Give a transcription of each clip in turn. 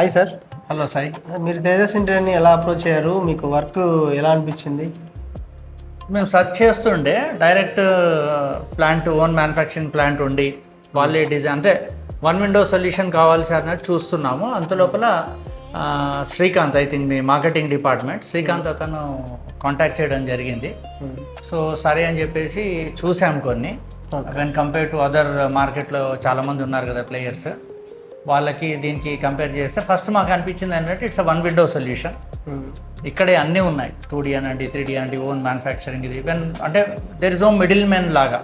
Hi sir. Hello Sai. మీరు తేజస్ ఇంటీరియర్ని ఎలా approach అయ్యారు? మీకు వర్క్ ఎలా అనిపించింది? మేము సెర్చ్ చేస్తుండే direct plant own manufacturing plant ఉండి వాళ్ళే డిజైన్ అంటే వన్ విండో సొల్యూషన్ కావాల్సి అన్నట్టు చూస్తున్నాము. అంతలోపల Srikanth, I think me marketing department Srikanth అతను కాంటాక్ట్ చేయడం జరిగింది. సో సరే అని చెప్పేసి చూసాము కొన్ని. వెన్ కంపేర్ టు అదర్ మార్కెట్లో చాలామంది ఉన్నారు కదా ప్లేయర్స్, వాళ్ళకి దీనికి కంపేర్ చేస్తే ఫస్ట్ మాకు అనిపించింది ఏంటంటే ఇట్స్ వన్ విండో సొల్యూషన్. ఇక్కడే అన్నీ ఉన్నాయి, 2D అనండి 3D అనండి, ఓన్ మ్యానుఫ్యాక్చరింగ్. ఇది వెన్ అంటే there is oh middle man లాగా.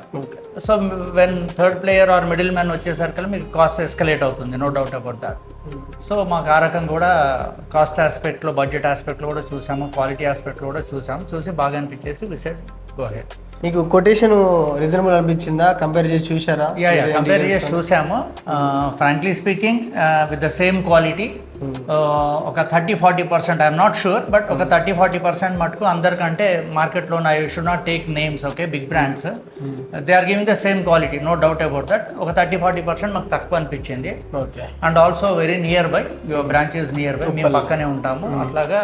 So when third player or middle man వచ్చేసరికి మీకు కాస్ట్ ఎస్కలేట్ అవుతుంది, no doubt about that. So మాకు ఆ రకం కూడా కాస్ట్ ఆస్పెక్ట్లో, బడ్జెట్ ఆస్పెక్ట్లో కూడా చూసాము, క్వాలిటీ ఆస్పెక్ట్లో కూడా చూసాము. చూసి బాగా అనిపించేసి వి సెడ్ గో హెడ్. మీకు కొటేషన్ రీజనబుల్ అనిపించిందా? కంపేర్ చేసి చూసారా? కంపేర్ చేసి చూసాము. Frankly speaking with the same quality ఒక 30-40%, ఐఎమ్ నాట్ షూర్, బట్ ఒక 30-40% మటుకు అందరికంటే మార్కెట్లో I should not take names, okay, big brands, they are giving the same quality, no doubt about that. ఒక 30-40% మాకు తక్కువ అనిపించింది. Okay. And also very nearby, your branch is nearby, మేము పక్కనే ఉంటాము. అట్లాగా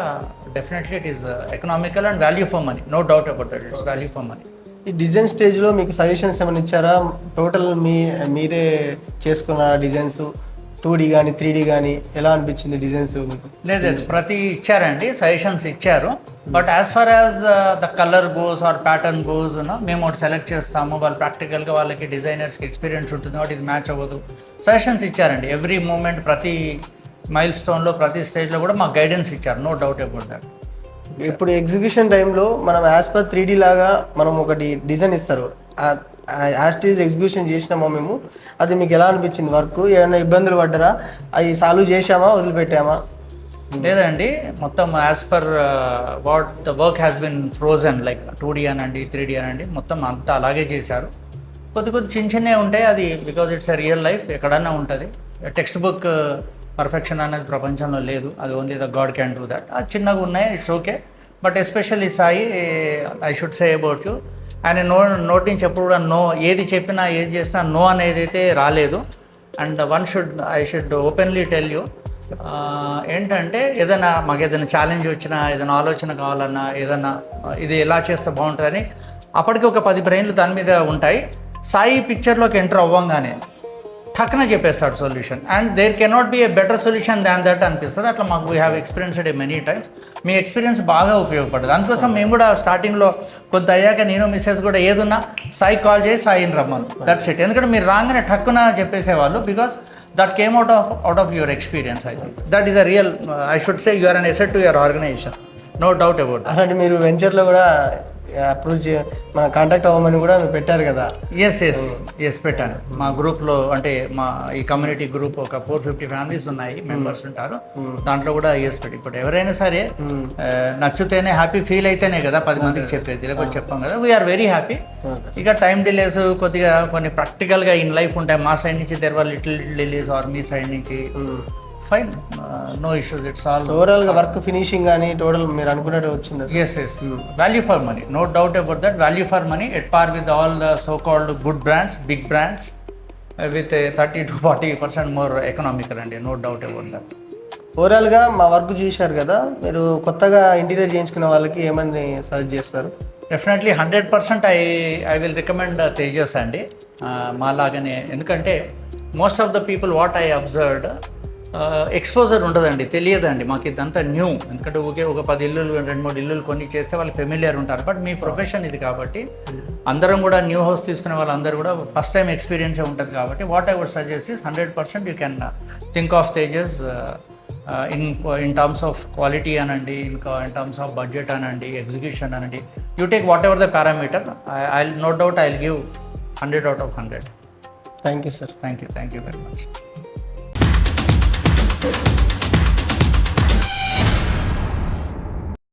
definitely it is economical and value for money, no doubt about that, it's value for money. ఈ design స్టేజ్లో మీకు సజెషన్స్ ఏమైనా ఇచ్చారా? టోటల్ మీరే చేసుకున్నారా డిజైన్స్? 2D కానీ 3D కానీ ఎలా అనిపించింది డిజైన్స్ మీకు? లేదు, ప్రతి ఇచ్చారండి, సజెషన్స్ ఇచ్చారు. But as far as the colour goes or pattern goes, మేము ఒకటి సెలెక్ట్ చేస్తాము, వాళ్ళు ప్రాక్టికల్గా వాళ్ళకి డిజైనర్స్కి ఎక్స్పీరియన్స్ ఉంటుంది కాబట్టి ఇది మ్యాచ్ అవ్వదు. సజెషన్స్ ఇచ్చారండి, ఎవ్రీ మూమెంట్, ప్రతి మైల్ స్టోన్లో, ప్రతి స్టేజ్లో కూడా మాకు గైడెన్స్ ఇచ్చారు, నో డౌట్ అబౌట్ దట్. ఇప్పుడు ఎగ్జిక్యూషన్ టైంలో మనం యాజ్ పర్ 3D లాగా మనం ఒకటి డిజైన్ ఇస్తారు, యాస్టీజ్ ఎగ్జిక్యూషన్ చేసినామా మేము, అది మీకు ఎలా అనిపించింది? వర్క్ ఏమైనా ఇబ్బందులు పడ్డారా? అవి సాల్వ్ చేసామా, వదిలిపెట్టామా? లేదండి, మొత్తం as per watt the work has been frozen, like 2D అనండి 3D అనండి, మొత్తం అంతా అలాగే చేశారు. కొద్ది చిన్నవి ఉంటాయి, అది because it's a real life, ఎక్కడన్నా ఉంటుంది. టెక్స్ట్ బుక్ పర్ఫెక్షన్ అనేది ప్రపంచంలో లేదు, అది only the God can do that. అది చిన్నగా ఉన్నాయి, it's okay. But especially Sai, I should say about you, ఆయన నోటి నుంచి ఎప్పుడు కూడా నో, ఏది చెప్పినా ఏది చేసినా నో అనేది అయితే రాలేదు. And I should openly tell you, ఏంటంటే ఏదైనా మాకు ఏదైనా ఛాలెంజ్ వచ్చినా, ఏదైనా ఆలోచన కావాలన్నా, ఏదైనా ఇది ఎలా చేస్తే బాగుంటుందని అప్పటికి ఒక 10 బ్రెయిన్లు దాని మీద ఉంటాయి. సాయి పిక్చర్లోకి ఎంటర్ అవ్వంగానే టక్కున చెప్పేస్తాడు solution, and there cannot be a better solution than that అనిపిస్తుంది. అట్లా మాకు we have experienced a many times. మీ ఎక్స్పీరియన్స్ బాగా ఉపయోగపడుతుంది. అందుకోసం మేము కూడా స్టార్టింగ్లో కొంత అయ్యాక నేను మిస్సెస్ కూడా ఏదున్నా సాయి కాల్ చేసి సాయిని రమ్మను, దట్స్ ఇట్. ఎందుకంటే మీరు రాగానే టక్కున చెప్పేసేవాళ్ళు, because that came out of your experience. I think that is a real, I should say you are an asset to your organisation, no doubt about. అలాంటి మీరు వెంచర్లో కూడా అప్రోచ్ మన కాంటాక్ట్ అవ్వమని కూడా మీరు పెట్టారు కదా? ఎస్ పెట్టాను. మా గ్రూప్లో, అంటే మా ఈ కమ్యూనిటీ గ్రూప్ ఒక 450 ఫ్యామిలీస్ ఉన్నాయి, మెంబర్స్ ఉంటారు, దాంట్లో కూడా పెట్టి. ఇప్పుడు ఎవరైనా సరే నచ్చితేనే, హ్యాపీ ఫీల్ అయితేనే కదా 10 మందికి చెప్పేది, లేకపోతే చెప్పాం కదా. We are very happy. ఇక టైం డిలేస్ కొద్దిగా కొన్ని ప్రాక్టికల్గా ఇన్ లైఫ్ ఉంటాయి. మా సైడ్ నుంచి there were little delays, are me side నుంచి fine, no issues, it's all. ఓవరాల్గా వర్క్ ఫినిషింగ్ కానీ టోటల్ మీరు అనుకున్నట్టు వచ్చింది? S value for money, no doubt about that. Value for money at par with all the so called good brands, big brands, with 30-40% more economical అండి, no doubt about that. ఓవరాల్గా మా work చూశారు కదా, మీరు కొత్తగా ఇంటీరియర్ చేయించుకునే వాళ్ళకి ఏమని సజెస్ట్ చేస్తారు? Definitely 100% I will recommend Tejas అండి, మాలాగానే. ఎందుకంటే most of the people what I observed, exposure ఉండదండి, తెలియదండి మాకు ఇదంతా న్యూ. ఎందుకంటే ఒక 10 ఇల్లులు 2-3 ఇల్లులు కొన్ని చేస్తే వాళ్ళు ఫెమిలియర్ ఉంటారు. బట్ మీ ప్రొఫెషన్ ఇది కాబట్టి అందరం కూడా న్యూ హౌస్ తీసుకునే వాళ్ళందరూ కూడా ఫస్ట్ టైం ఎక్స్పీరియన్సే ఉంటుంది కాబట్టి what I would suggest is 100% you can think of Tejas in terms of quality అనండి, ఇంకా ఇన్ టర్మ్స్ ఆఫ్ బడ్జెట్ అనండి, ఎగ్జిక్యూషన్ అనండి. You take whatever the parameter, I no doubt I will give 100 out of 100. Thank you sir. Thank you very much.